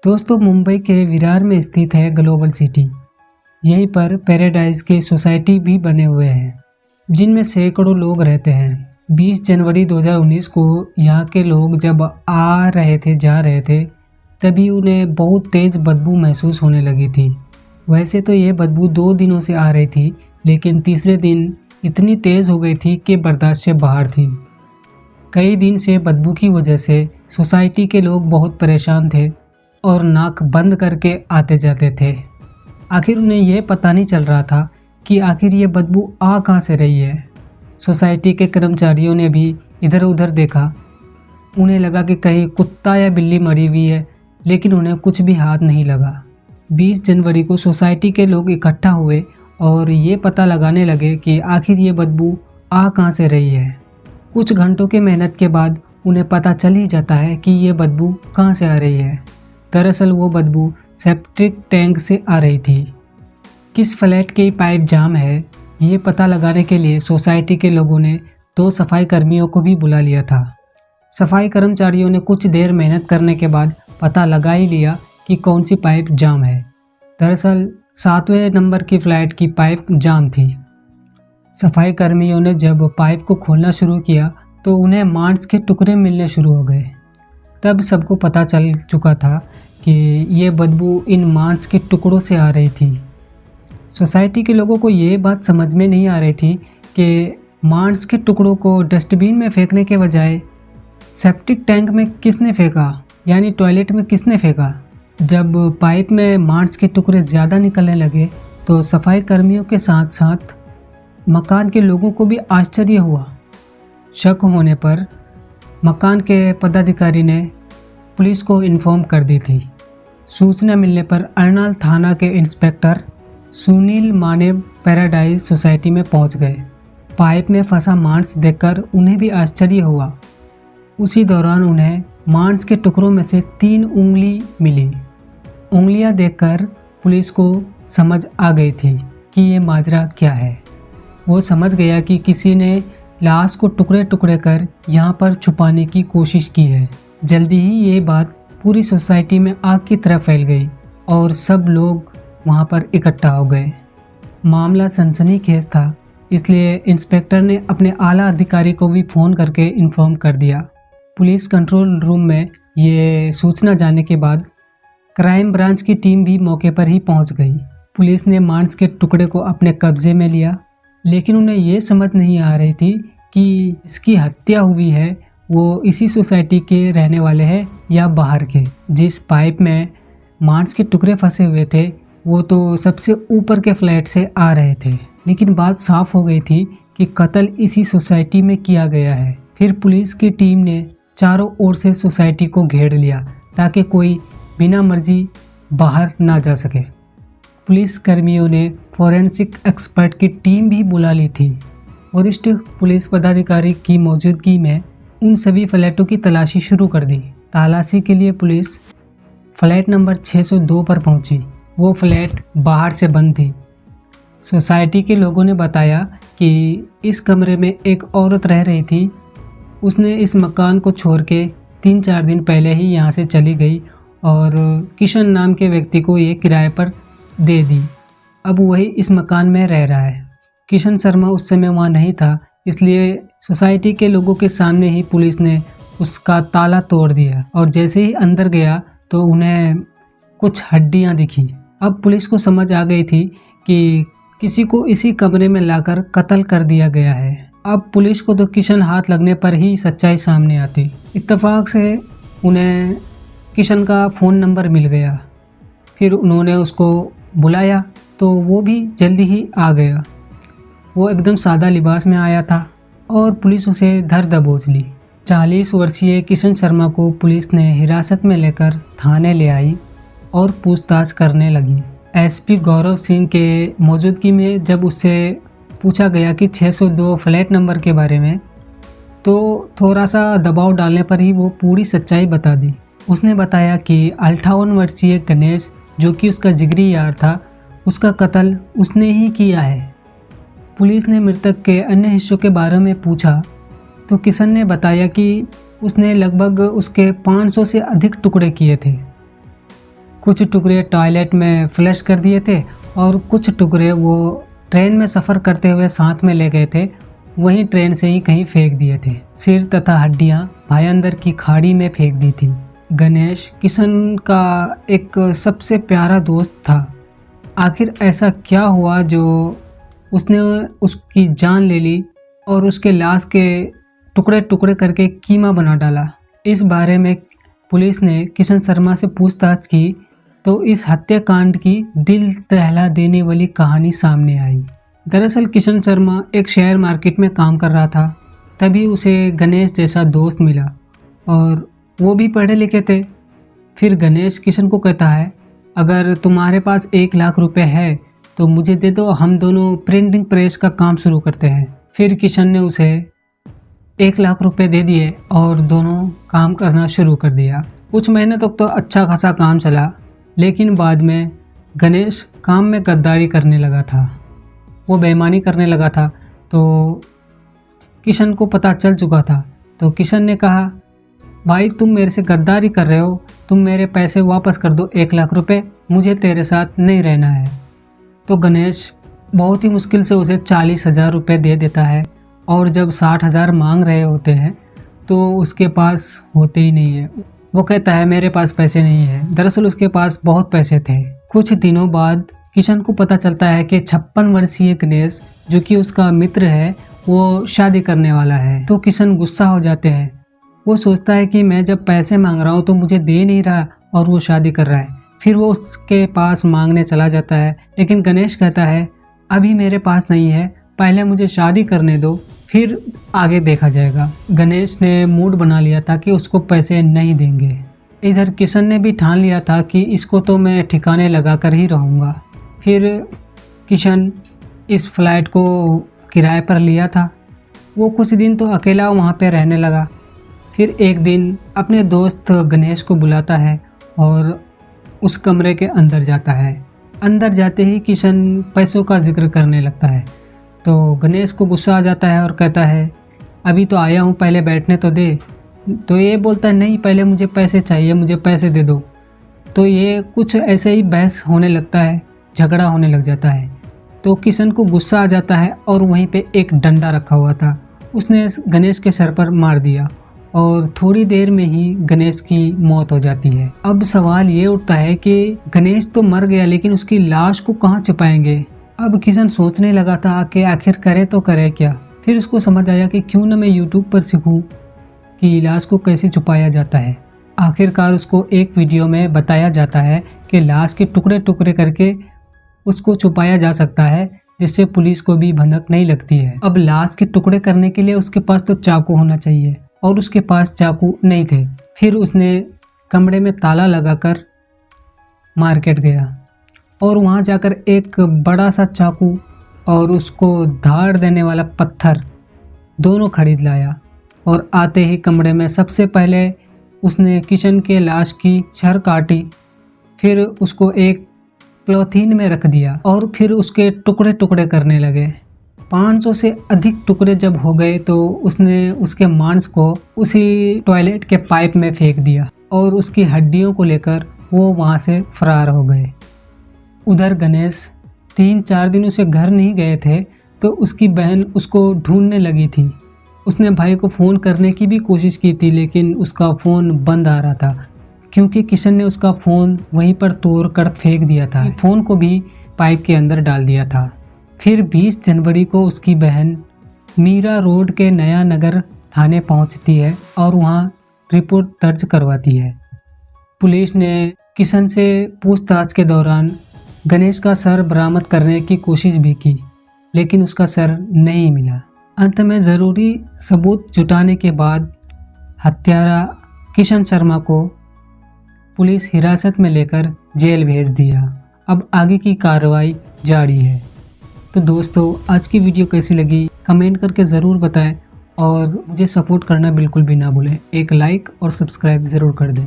दोस्तों, मुंबई के विरार में स्थित है ग्लोबल सिटी। यहीं पर पैराडाइज के सोसाइटी भी बने हुए हैं, जिनमें सैकड़ों लोग रहते हैं। 20 जनवरी 2019 को यहाँ के लोग जब आ रहे थे जा रहे थे, तभी उन्हें बहुत तेज बदबू महसूस होने लगी थी। वैसे तो ये बदबू 2 दिनों से आ रही थी, लेकिन तीसरे दिन इतनी तेज हो गई थी कि बर्दाश्त से बाहर थी। कई दिन से बदबू की वजह से सोसाइटी के लोग बहुत परेशान थे और नाक बंद करके आते जाते थे। आखिर उन्हें यह पता नहीं चल रहा था कि आखिर ये बदबू आ कहाँ से रही है। सोसाइटी के कर्मचारियों ने भी इधर उधर देखा। उन्हें लगा कि कहीं कुत्ता या बिल्ली मरी हुई है, लेकिन उन्हें कुछ भी हाथ नहीं लगा। 20 जनवरी को सोसाइटी के लोग इकट्ठा हुए और ये पता लगाने लगे कि आखिर ये बदबू आ कहाँ से रही है। कुछ घंटों के मेहनत के बाद उन्हें पता चल ही जाता है कि ये बदबू कहाँ से आ रही है। दरअसल वो बदबू सेप्टिक टैंक से आ रही थी। किस फ्लैट के पाइप जाम है, ये पता लगाने के लिए सोसाइटी के लोगों ने 2 सफाई कर्मियों को भी बुला लिया था। सफाई कर्मचारियों ने कुछ देर मेहनत करने के बाद पता लगा ही लिया कि कौन सी पाइप जाम है। दरअसल 7वें नंबर की फ्लैट की पाइप जाम थी। सफाई कर्मियों ने जब पाइप को खोलना शुरू किया तो उन्हें मांस के टुकड़े मिलने शुरू हो गए। तब सबको पता चल चुका था कि ये बदबू इन मांस के टुकड़ों से आ रही थी। सोसाइटी के लोगों को ये बात समझ में नहीं आ रही थी कि मांस के टुकड़ों को डस्टबिन में फेंकने के बजाय सेप्टिक टैंक में किसने फेंका, यानी टॉयलेट में किसने फेंका। जब पाइप में मांस के टुकड़े ज़्यादा निकलने लगे तो सफाई कर्मियों के साथ साथ मकान के लोगों को भी आश्चर्य हुआ। शक होने पर मकान के पदाधिकारी ने पुलिस को इन्फॉर्म कर दी थी। सूचना मिलने पर अर्नाल थाना के इंस्पेक्टर सुनील माने पैराडाइज सोसाइटी में पहुंच गए। पाइप में फंसा मांस देखकर उन्हें भी आश्चर्य हुआ। उसी दौरान उन्हें मांस के टुकड़ों में से 3 उंगली मिली। उंगलियां देखकर पुलिस को समझ आ गई थी कि ये माजरा क्या है। वो समझ गया कि किसी ने लाश को टुकड़े टुकड़े कर यहाँ पर छुपाने की कोशिश की है। जल्दी ही ये बात पूरी सोसाइटी में आग की तरह फैल गई और सब लोग वहाँ पर इकट्ठा हो गए। मामला सनसनीखेज था, इसलिए इंस्पेक्टर ने अपने आला अधिकारी को भी फ़ोन करके इन्फॉर्म कर दिया। पुलिस कंट्रोल रूम में ये सूचना जाने के बाद क्राइम ब्रांच की टीम भी मौके पर ही पहुँच गई। पुलिस ने मांस के टुकड़े को अपने कब्जे में लिया, लेकिन उन्हें ये समझ नहीं आ रही थी कि इसकी हत्या हुई है वो इसी सोसाइटी के रहने वाले हैं या बाहर के। जिस पाइप में मांस के टुकड़े फंसे हुए थे वो तो सबसे ऊपर के फ्लैट से आ रहे थे, लेकिन बात साफ हो गई थी कि कत्ल इसी सोसाइटी में किया गया है। फिर पुलिस की टीम ने चारों ओर से सोसाइटी को घेर लिया ताकि कोई बिना मर्जी बाहर ना जा सके। पुलिस कर्मियों ने फॉरेंसिक एक्सपर्ट की टीम भी बुला ली थी। वरिष्ठ पुलिस पदाधिकारी की मौजूदगी में उन सभी फ्लैटों की तलाशी शुरू कर दी। तलाशी के लिए पुलिस फ्लैट नंबर 602 पर पहुंची। वो फ्लैट बाहर से बंद थी। सोसाइटी के लोगों ने बताया कि इस कमरे में एक औरत रह रही थी। उसने इस मकान को छोड़ के 3-4 दिन पहले ही यहाँ से चली गई और किशन नाम के व्यक्ति को ये किराए पर दे दी। अब वही इस मकान में रह रहा है। किशन शर्मा उस समय वहाँ नहीं था, इसलिए सोसाइटी के लोगों के सामने ही पुलिस ने उसका ताला तोड़ दिया और जैसे ही अंदर गया तो उन्हें कुछ हड्डियाँ दिखी। अब पुलिस को समझ आ गई थी कि किसी को इसी कमरे में लाकर कत्ल कर दिया गया है। अब पुलिस को तो किशन हाथ लगने पर ही सच्चाई सामने आती। इत्तेफाक से उन्हें किशन का फ़ोन नंबर मिल गया। फिर उन्होंने उसको बुलाया तो वो भी जल्दी ही आ गया। वो एकदम सादा लिबास में आया था और पुलिस उसे धर दबोच ली। 40 वर्षीय किशन शर्मा को पुलिस ने हिरासत में लेकर थाने ले आई और पूछताछ करने लगी। एसपी गौरव सिंह के मौजूदगी में जब उससे पूछा गया कि 602 फ्लैट नंबर के बारे में, तो थोड़ा सा दबाव डालने पर ही वो पूरी सच्चाई बता दी। उसने बताया कि 58 वर्षीय गणेश, जो कि उसका जिगरी यार था, उसका कत्ल उसने ही किया है। पुलिस ने मृतक के अन्य हिस्सों के बारे में पूछा तो किशन ने बताया कि उसने लगभग उसके 500 से अधिक टुकड़े किए थे। कुछ टुकड़े टॉयलेट में फ्लश कर दिए थे और कुछ टुकड़े वो ट्रेन में सफ़र करते हुए साथ में ले गए थे, वहीं ट्रेन से ही कहीं फेंक दिए थे। सिर तथा हड्डियां भायंदर की खाड़ी में फेंक दी थी। गणेश किशन का एक सबसे प्यारा दोस्त था। आखिर ऐसा क्या हुआ जो उसने उसकी जान ले ली और उसके लाश के टुकड़े टुकड़े करके कीमा बना डाला? इस बारे में पुलिस ने किशन शर्मा से पूछताछ की तो इस हत्याकांड की दिल दहला देने वाली कहानी सामने आई। दरअसल किशन शर्मा एक शेयर मार्केट में काम कर रहा था, तभी उसे गणेश जैसा दोस्त मिला और वो भी पढ़े लिखे थे। फिर गणेश किशन को कहता है, अगर तुम्हारे पास 1 लाख रुपए है तो मुझे दे दो, हम दोनों प्रिंटिंग प्रेस का काम शुरू करते हैं। फिर किशन ने उसे 1 लाख रुपए दे दिए और दोनों काम करना शुरू कर दिया। कुछ महीने तक तो अच्छा खासा काम चला, लेकिन बाद में गणेश काम में गद्दारी करने लगा था, वो बेईमानी करने लगा था। तो किशन को पता चल चुका था। तो किशन ने कहा, भाई तुम मेरे से गद्दारी कर रहे हो, तुम मेरे पैसे वापस कर दो 1 लाख रुपए, मुझे तेरे साथ नहीं रहना है। तो गणेश बहुत ही मुश्किल से उसे 40,000 रुपये दे देता है और जब 60,000 मांग रहे होते हैं तो उसके पास होते ही नहीं है। वो कहता है मेरे पास पैसे नहीं है। दरअसल उसके पास बहुत पैसे थे। कुछ दिनों बाद किशन को पता चलता है कि 56 वर्षीय गणेश, जो कि उसका मित्र है, वो शादी करने वाला है। तो किशन गुस्सा हो जाते हैं। वो सोचता है कि मैं जब पैसे मांग रहा हूँ तो मुझे दे नहीं रहा और वो शादी कर रहा है। फिर वो उसके पास मांगने चला जाता है, लेकिन गणेश कहता है अभी मेरे पास नहीं है, पहले मुझे शादी करने दो, फिर आगे देखा जाएगा। गणेश ने मूड बना लिया था कि उसको पैसे नहीं देंगे। इधर किशन ने भी ठान लिया था कि इसको तो मैं ठिकाने लगा कर ही रहूँगा। फिर किशन इस फ्लैट को किराए पर लिया था। वो कुछ दिन तो अकेला वहाँ पे रहने लगा। फिर एक दिन अपने दोस्त गणेश को बुलाता है और उस कमरे के अंदर जाता है। अंदर जाते ही किशन पैसों का जिक्र करने लगता है। तो गणेश को गुस्सा आ जाता है और कहता है अभी तो आया हूँ, पहले बैठने तो दे। तो ये बोलता है नहीं, पहले मुझे पैसे चाहिए, मुझे पैसे दे दो। तो ये कुछ ऐसे ही बहस होने लगता है, झगड़ा होने लग जाता है। तो किशन को गुस्सा आ जाता है और वहीं पे एक डंडा रखा हुआ था, उसने गणेश के सर पर मार दिया और थोड़ी देर में ही गणेश की मौत हो जाती है। अब सवाल ये उठता है कि गणेश तो मर गया, लेकिन उसकी लाश को कहाँ छिपाएंगे? अब किशन सोचने लगा था कि आखिर करे तो करे क्या। फिर उसको समझ आया कि क्यों ना मैं यूट्यूब पर सीखूं कि लाश को कैसे छुपाया जाता है। आखिरकार उसको एक वीडियो में बताया जाता है कि लाश के टुकड़े टुकड़े करके उसको छुपाया जा सकता है, जिससे पुलिस को भी भनक नहीं लगती है। अब लाश के टुकड़े करने के लिए उसके पास तो चाकू होना चाहिए और उसके पास चाकू नहीं थे। फिर उसने कमरे में ताला लगाकर मार्केट गया और वहाँ जाकर एक बड़ा सा चाकू और उसको धार देने वाला पत्थर दोनों खरीद लाया और आते ही कमरे में सबसे पहले उसने किशन के लाश की छर काटी, फिर उसको एक पॉलीथीन में रख दिया और फिर उसके टुकड़े टुकड़े करने लगे। 500 से अधिक टुकड़े जब हो गए तो उसने उसके मांस को उसी टॉयलेट के पाइप में फेंक दिया और उसकी हड्डियों को लेकर वो वहाँ से फरार हो गए। उधर गणेश 3-4 दिनों से घर नहीं गए थे तो उसकी बहन उसको ढूंढने लगी थी। उसने भाई को फ़ोन करने की भी कोशिश की थी, लेकिन उसका फ़ोन बंद आ रहा था क्योंकि किशन ने उसका फ़ोन वहीं पर तोड़कर फेंक दिया था। फ़ोन को भी पाइप के अंदर डाल दिया था। फिर 20 जनवरी को उसकी बहन मीरा रोड के नया नगर थाने पहुंचती है और वहां रिपोर्ट दर्ज करवाती है। पुलिस ने किशन से पूछताछ के दौरान गणेश का सर बरामद करने की कोशिश भी की, लेकिन उसका सर नहीं मिला। अंत में ज़रूरी सबूत जुटाने के बाद हत्यारा किशन शर्मा को पुलिस हिरासत में लेकर जेल भेज दिया। अब आगे की कार्रवाई जारी है। तो दोस्तों, आज की वीडियो कैसी लगी कमेंट करके ज़रूर बताएं और मुझे सपोर्ट करना बिल्कुल भी ना भूलें। एक लाइक और सब्सक्राइब ज़रूर कर दें।